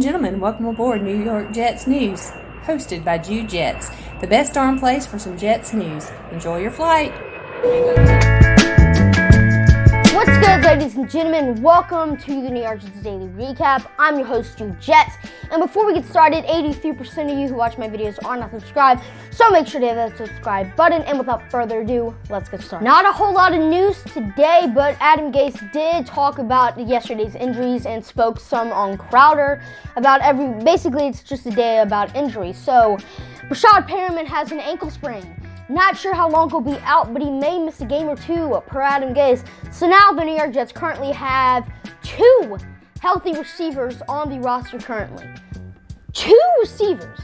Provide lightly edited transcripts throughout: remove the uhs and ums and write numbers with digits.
gentlemen, welcome aboard New York Jets News, hosted by Jude Jets, the best darn place for some Jets news. Enjoy your flight. What's good, ladies and gentlemen? Welcome to the New York Jets Daily Recap. I'm your host, Jude Jets. And before we get started, 83% of you who watch my videos are not subscribed, so make sure to hit that subscribe button. And without further ado, let's get started. Not a whole lot of news today, but Adam Gase did talk about yesterday's injuries and spoke some on Crowder about basically it's just a day about injuries. So, Perriman has an ankle sprain. Not sure how long he'll be out, but he may miss a game or two, per Adam Gase. So now the New York Jets currently have two healthy receivers on the roster currently. Two receivers,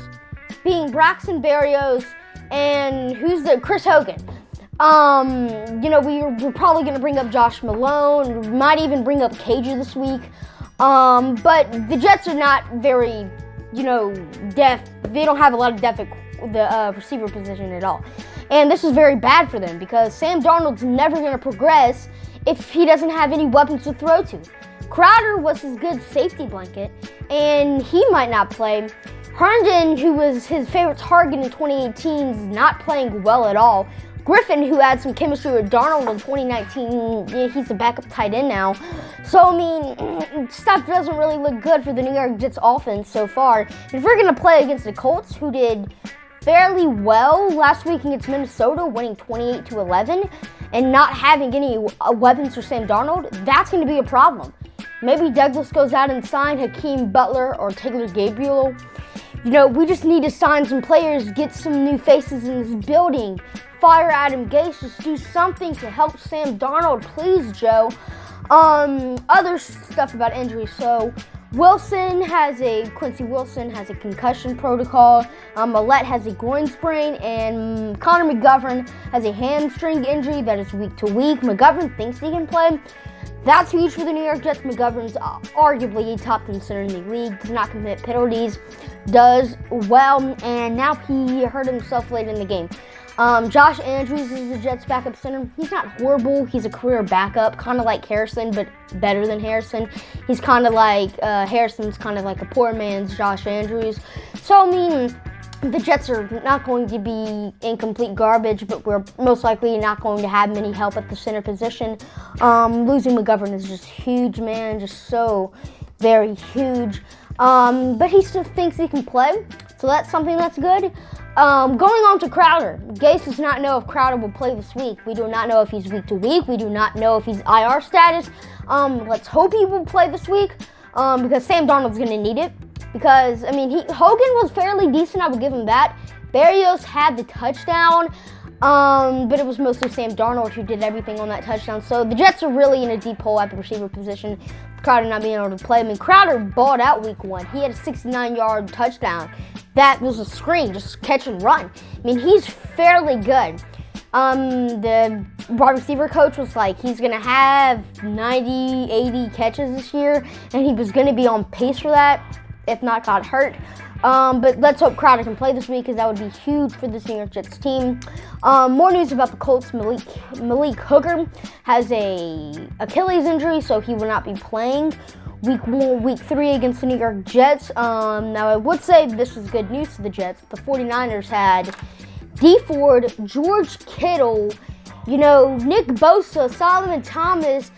being Braxton Berrios and Chris Hogan. We're probably going to bring up Josh Malone, might even bring up KJ this week. But the Jets are not very, depth. They don't have a lot of depth at the receiver position at all. And this is very bad for them because Sam Darnold's never going to progress if he doesn't have any weapons to throw to. Crowder was his good safety blanket, and he might not play. Herndon, who was his favorite target in 2018, is not playing well at all. Griffin, who had some chemistry with Darnold in 2019, he's a backup tight end now. So, stuff doesn't really look good for the New York Jets offense so far. If we're going to play against the Colts, who did fairly well last week against Minnesota, winning 28-11, and not having any weapons for Sam Darnold, that's going to be a problem. Maybe Douglas goes out and signs Hakeem Butler or Taylor Gabriel. We just need to sign some players, get some new faces in this building, fire Adam Gase, just do something to help Sam Darnold, please, Joe. Other stuff about injuries. So, Quincy Wilson has a concussion protocol. Millette has a groin sprain, and Connor McGovern has a hamstring injury that is week to week. McGovern thinks he can play. That's huge for the New York Jets. McGovern's arguably a top 10 center in the league, does not commit penalties, does well, and now he hurt himself late in the game. Josh Andrews is the Jets' backup center. He's not horrible. He's a career backup, kind of like Harrison, but better than Harrison. He's kind of like, Harrison's kind of like a poor man's Josh Andrews. So, the Jets are not going to be incomplete garbage, but we're most likely not going to have many help at the center position. Losing McGovern is just huge, man, just so very huge. But he still thinks he can play, so that's something that's good. Going on to Crowder. Gase does not know if Crowder will play this week. We do not know if he's week to week. We do not know if he's IR status. Let's hope he will play this week because Sam Darnold's going to need it. Because, Hogan was fairly decent. I would give him that. Berrios had the touchdown, but it was mostly Sam Darnold who did everything on that touchdown. So the Jets are really in a deep hole at the receiver position. Crowder not being able to play. Crowder balled out week 1. He had a 69-yard touchdown. That was a screen, just catch and run. He's fairly good. The wide receiver coach was like, he's going to have 90, 80 catches this year, and he was going to be on pace for that, if not got hurt. But let's hope Crowder can play this week because that would be huge for this New York Jets team. More news about the Colts. Malik Hooker has a Achilles injury, so he will not be playing week 3 against the New York Jets. Now, I would say this is good news to the Jets. The 49ers had Dee Ford, George Kittle, Nick Bosa, Solomon Thomas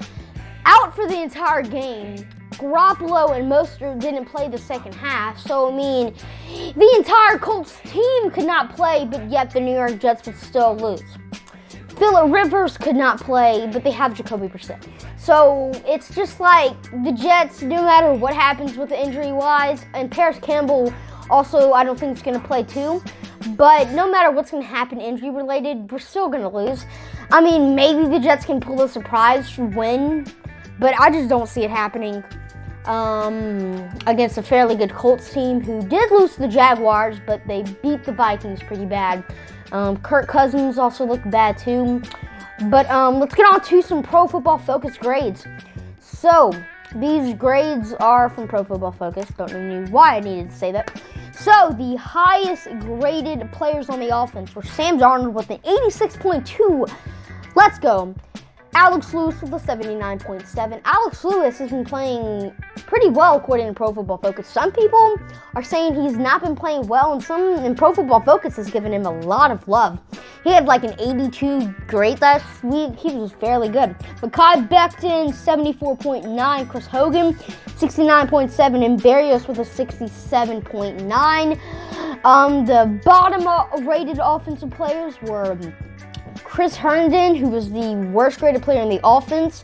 out for the entire game. Garoppolo and Mostert didn't play the second half. So, the entire Colts team could not play, but yet the New York Jets would still lose. Phillip Rivers could not play, but they have Jacoby Brissett. So, it's just like the Jets, no matter what happens with the injury-wise, and Paris Campbell also, I don't think is going to play too. But no matter what's going to happen injury-related, we're still going to lose. Maybe the Jets can pull a surprise win, but I just don't see it happening. Against a fairly good Colts team who did lose to the Jaguars, but they beat the Vikings pretty bad. Kirk Cousins also looked bad too. But let's get on to some Pro Football Focus grades. So, these grades are from Pro Football Focus. Don't know why I needed to say that. So, the highest graded players on the offense were Sam Darnold with an 86.2. Let's go. Alex Lewis with a 79.7. Alex Lewis has been playing pretty well according to Pro Football Focus. Some people are saying he's not been playing well, and Pro Football Focus has given him a lot of love. He had like an 82 grade last week. He was fairly good. Mekhi Becton, 74.9. Chris Hogan, 69.7. And Barrios with a 67.9. The bottom rated offensive players were Chris Herndon, who was the worst graded player in the offense,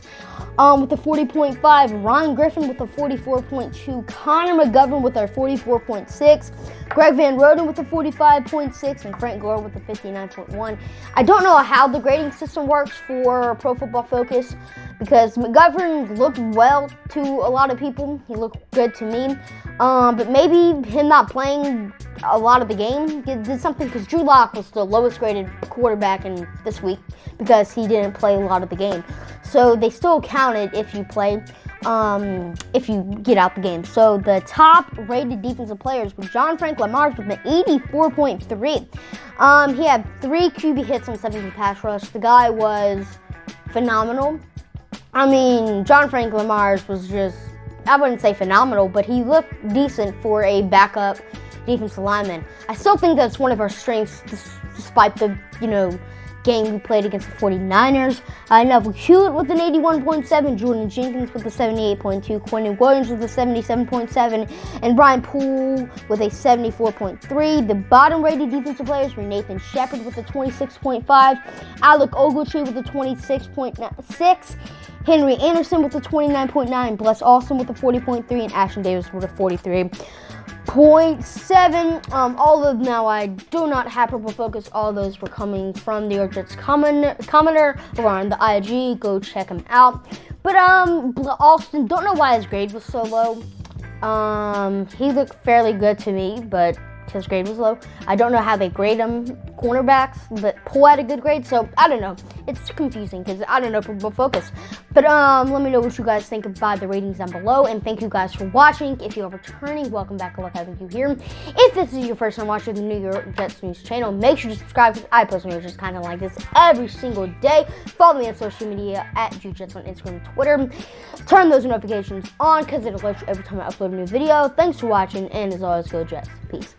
with a 40.5. Ryan Griffin with a 44.2. Connor McGovern with a 44.6. Greg Van Roden with a 45.6. And Frank Gore with a 59.1. I don't know how the grading system works for Pro Football Focus because McGovern looked well to a lot of people. He looked good to me. But maybe him not playing a lot of the game did something, because Drew Lock was the lowest graded quarterback in this week because he didn't play a lot of the game. So they still counted if you played, if you get out the game. So the top rated defensive players were John Frank Lamar's with an 84.3. He had 3 QB hits on 17 pass rush. The guy was phenomenal. I mean, John Frank Lamar's was just, I wouldn't say phenomenal, but he looked decent for a backup defensive lineman. I still think that's one of our strengths, despite the, game we played against the 49ers. Neville Hewitt with an 81.7, Jordan Jenkins with a 78.2, Quentin Williams with a 77.7, and Brian Poole with a 74.3. The bottom rated defensive players were Nathan Shepard with a 26.5, Alec Ogletree with a 26.6, Henry Anderson with a 29.9, Bless Austin with a 40.3, and Ashton Davis with a 43.7. All of now, I do not have Purple Focus. All those were coming from the New York Jets commenter over on the IG. Go check him out. But Austin, don't know why his grade was so low. He looked fairly good to me, but his grade was low. I don't know how they grade cornerbacks, but Poole had a good grade, so I don't know. It's confusing because I don't know Purple Focus. But let me know what you guys think about the ratings down below, and thank you guys for watching. If you are returning, welcome back. I love having you here. If this is your first time watching the New York Jets News channel, make sure to subscribe because I post news just kind of like this every single day. Follow me on social media at JuJets on Instagram and Twitter. Turn those notifications on because it'll let you every time I upload a new video. Thanks for watching, and as always, go Jets. Peace.